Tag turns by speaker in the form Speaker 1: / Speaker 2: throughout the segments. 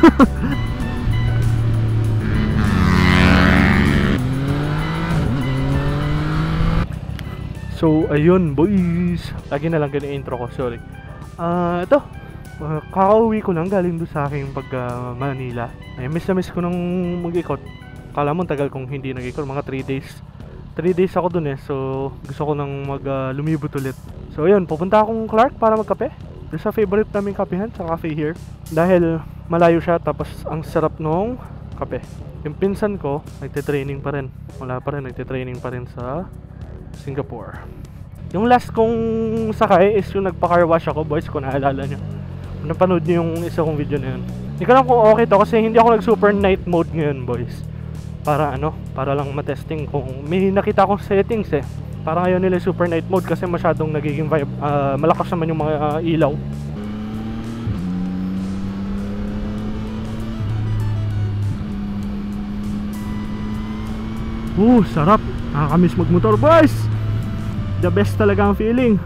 Speaker 1: So ayun boys, lagi na lang ganun intro ko, sorry. Ito, kakauwi ko lang galing doon sa aking pag Manila. Ay, miss na miss ko nang mag-ikot. Kala mo tagal kong hindi nag-ikot, mga 3 days. 3 days ako dun so gusto ko nang lumibot ulit. So ayun, pupunta akong Clark para magkape. Doon sa favorite naming kapehan, sa cafe here. Dahil malayo siya, tapos ang sarap nung kape. Yung pinsan ko, nagte-training pa rin. Wala pa rin, nagte-training pa rin sa Singapore. Yung last kong sakay is yung nagpa-car wash ako, boys, kung naalala nyo. Napanood nyo yung isa kong video na yun. Hindi ko lang kung okay to kasi hindi ako nag-super night mode ngayon, boys. Para para lang matesting kung may nakita akong settings eh. Para ngayon nila super night mode kasi masyadong nagiging vibe, malakas naman yung mga ilaw. Sarap. Nakakamiss magmotor, boys. The best talaga ang feeling.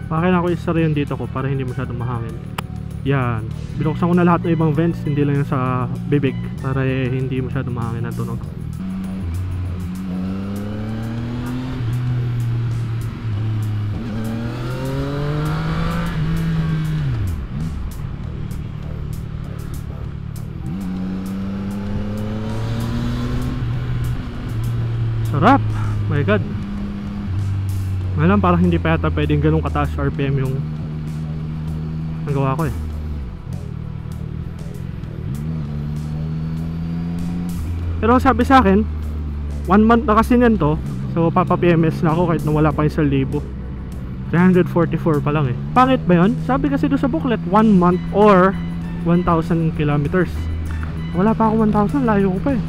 Speaker 1: Kailangan ko isara yun dito ko para hindi masyadong mahangin. Yan, binuksan ko na lahat ng ibang vents, hindi lang yung sa bibig, para hindi masyadong mahangin ang tunog. Sarap! My god! Ngayon parang hindi pa yata pwedeng ganun kataas RPM yung nagawa ko eh. Pero sabi sa akin 1 month na kasi niyan to, so papa-PMS na ako kahit na wala pa 1,000. 344 pa lang eh. Pangit ba yun? Sabi kasi doon sa booklet 1 month or 1,000 kilometers. Wala pa ako 1,000, layo ko pa eh.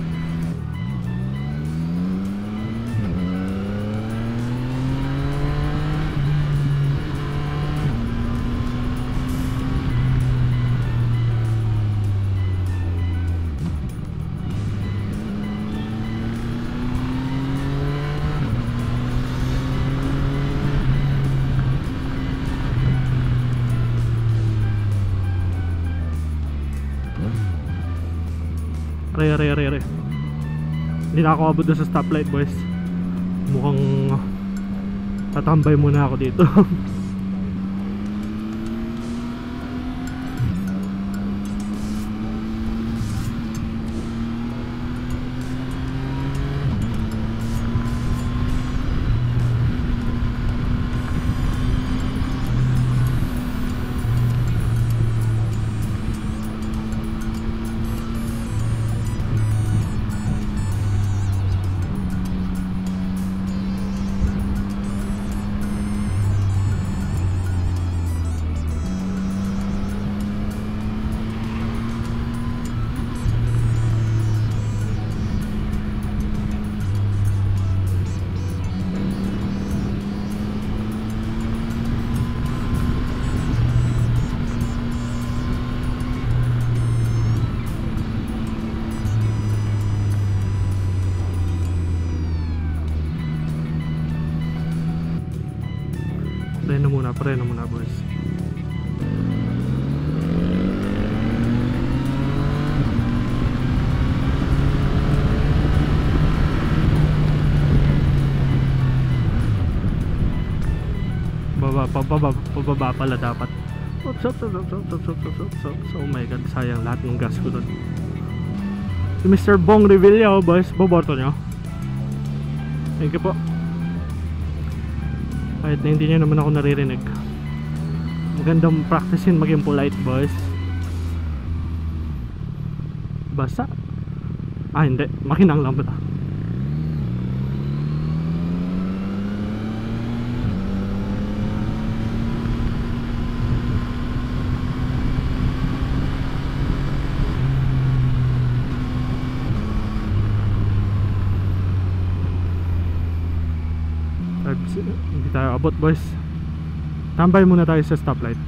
Speaker 1: Re. Hindi na ako abot doon sa stoplight, boys. Mukhang tatambay muna ako dito. Preno muna, boys. Pababa pala dapat. Oh my god, sayang lahat ng gas ko doon. Si Mr. Bong Revilla, boys, boborto nyo. Thank you po. Kahit na hindi nyo naman ako naririnig. Magandang practicein maging polite, boys. Basa? Hindi, makinang lang ba? Hindi tayo abot, boys. Tambay muna tayo sa stoplight.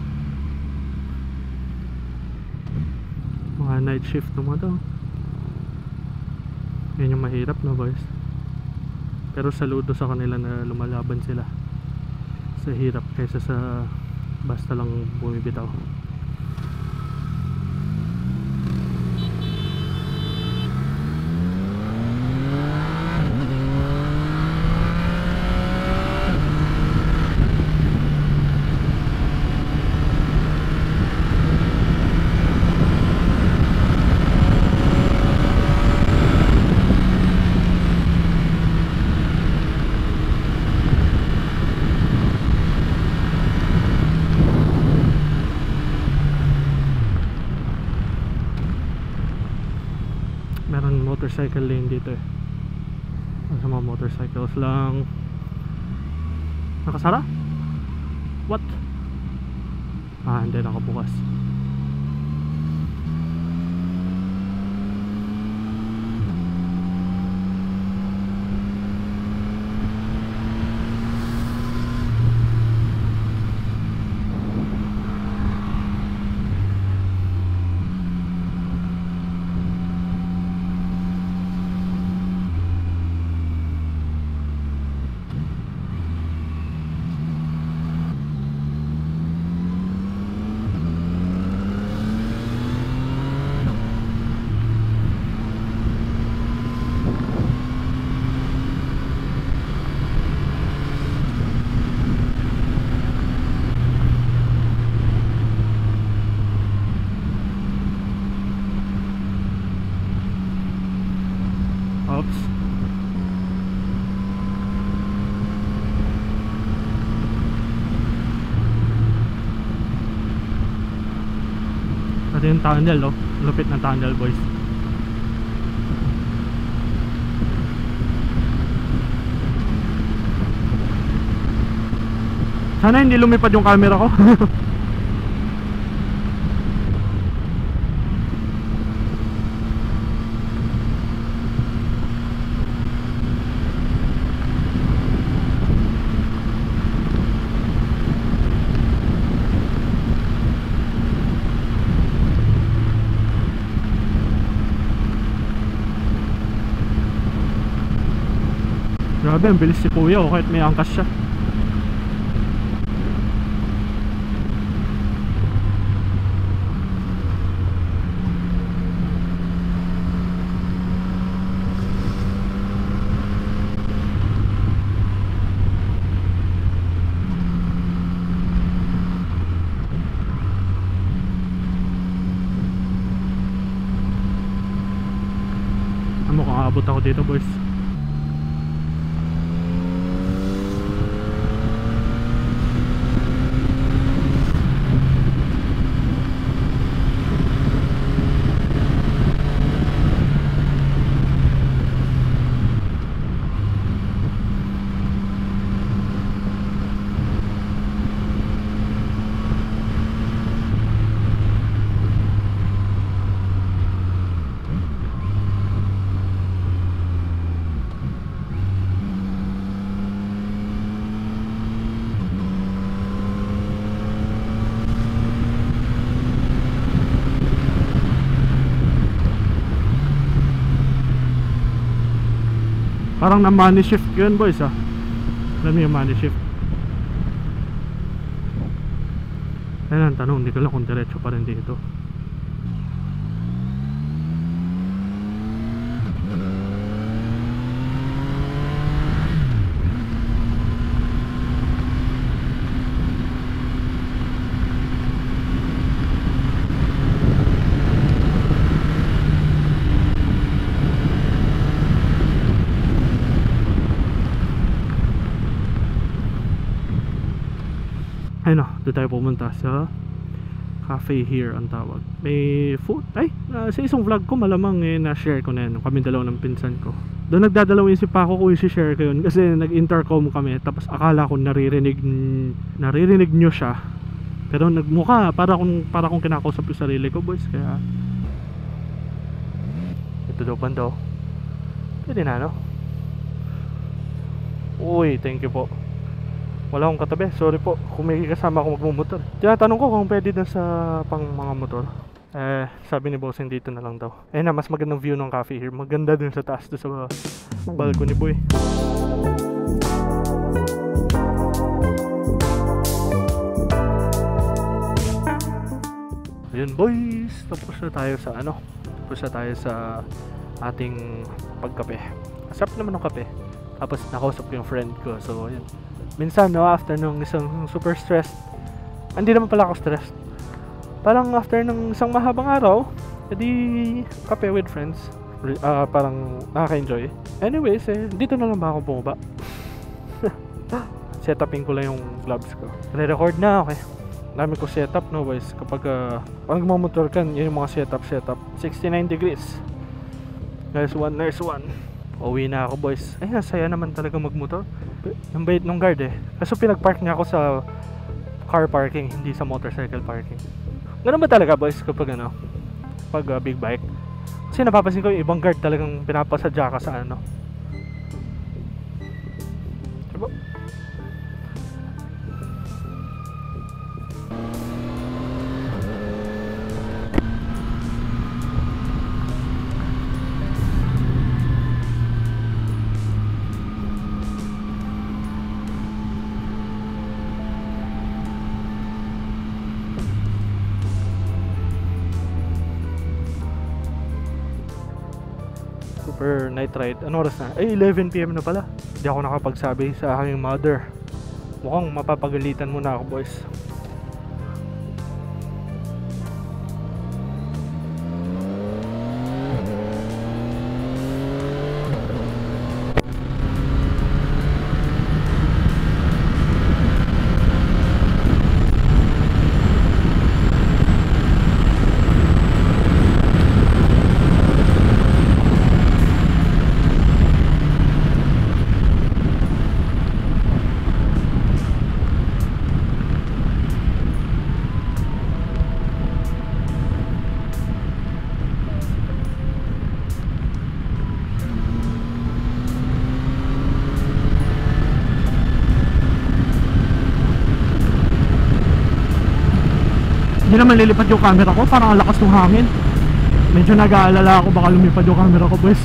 Speaker 1: Mga night shift naman to. Yan yung mahirap, no boys? Pero saludo sa kanila na lumalaban sila sa hirap kaysa sa basta lang bumibitaw. Meron motorcycle lane dito eh. Sa mga motorcycles lang. Nakasara? What? Hindi nakabukas. Oops. Ito yung tunnel, oh. Lupit na tunnel, boys. Sana hindi lumipad yung camera ko. Grabe, ang bilis si kuya, oh, kahit may angkas siya. Mukhang aabot ako dito, boys. Parang na money shift yun, boys, ah. Alam niyo yung money shift. Ayun ang tanong, hindi ko lang kung diretso pa rin dito. Ayun, doon tayo pumunta sa cafe here ang tawag. May food. Sa isang vlog ko malamang na-share ko na yun. Kami dalaw ng pinsan ko. Doon nagdadalaw isip pa ako kung i-share ko yun. Kasi nag-intercom kami. Tapos akala ko naririnig nyo siya. Pero nagmukha para kung kinakausap yung sarili ko, boys. Kaya ito daw banda, oh. Pwede na, no? Uy, thank you po. Wala akong katabi. Sorry po kung may kasama akong magmumotor. Tinatanong ko kung pwede dun sa pang mga motor. Sabi ni bossing dito na lang daw. Na mas magandang view ng cafe here. Maganda dun sa taas, dun sa balcony boy. Ayun boys, tapos na tayo sa tapos na tayo sa ating pagkape. Asap naman ng kape. Tapos nakausap ko yung friend ko. So ayun, minsan after nung isang super stressed, hindi naman pala ako stressed, parang after ng isang mahabang araw, edi kape with friends, parang nakaka-enjoy. Anyways, dito na lang ba ako bumaba. Setupin ko lang yung gloves ko. Re-record na, okay. Dami ko setup, no boys. Kapag magmamotor ka, yun yung mga setup 69 degrees. Nice one. Uwi na ako boys. Ay, saya naman talaga magmotor. Yung bait nung guard Kaso pinag-park niya ako sa car parking, hindi sa motorcycle parking. Ganun ba talaga boys kapag pag big bike? Kasi napapansin ko yung ibang guard talagang pinapasadya ka sa diba? Super night ride. Ano oras na? 11 PM na pala. Hindi ako nakapagsabi sa aking mother. Mukhang mapapagalitan muna ako boys. Hindi naman lilipad yung camera ko, parang ang lakas ng hangin. Medyo nag-aalala ako baka lumipad yung camera ko boys.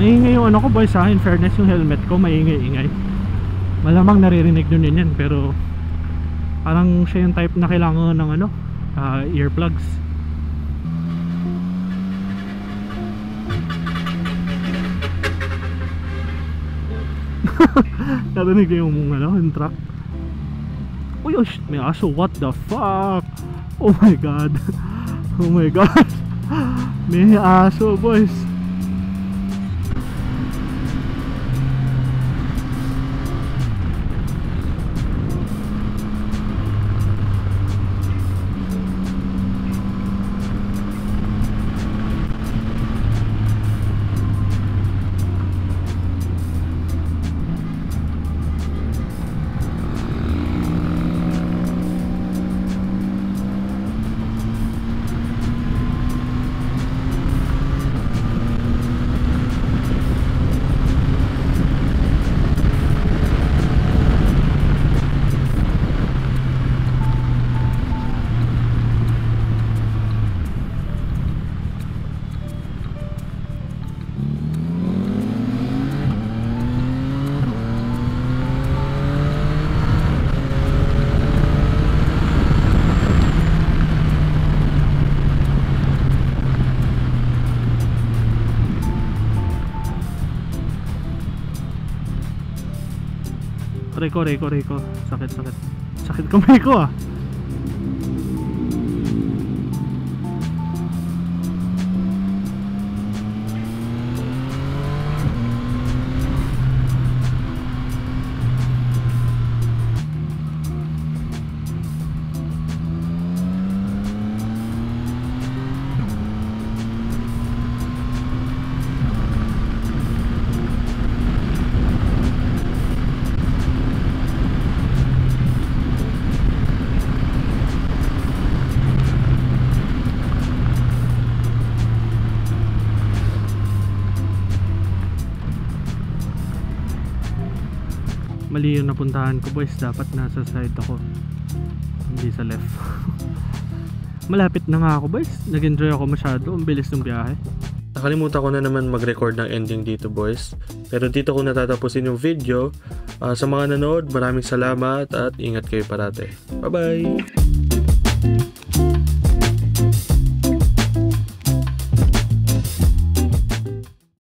Speaker 1: Maingay yung ano ko boys ha, in fairness yung helmet ko maingay-ingay. Malamang naririnig nyo din yan, pero parang siya yung type na kailangan ng ano, earplugs. Narinig yung ano, yung truck. Uy, oh shit, may aso, what the fuck? Oh my god. Oh my god. May aso boys. Reko. Sakit kamay ko ah. Mali yung napuntahan ko boys, dapat nasa side ako, hindi sa left. Malapit na nga ako boys, nag-enjoy ako masyado, ang bilis ng biyahe. Nakalimutan ko na naman mag-record ng ending dito boys, pero dito ko natatapusin yung video. Sa mga nanood, maraming salamat at ingat kayo parate. Bye bye!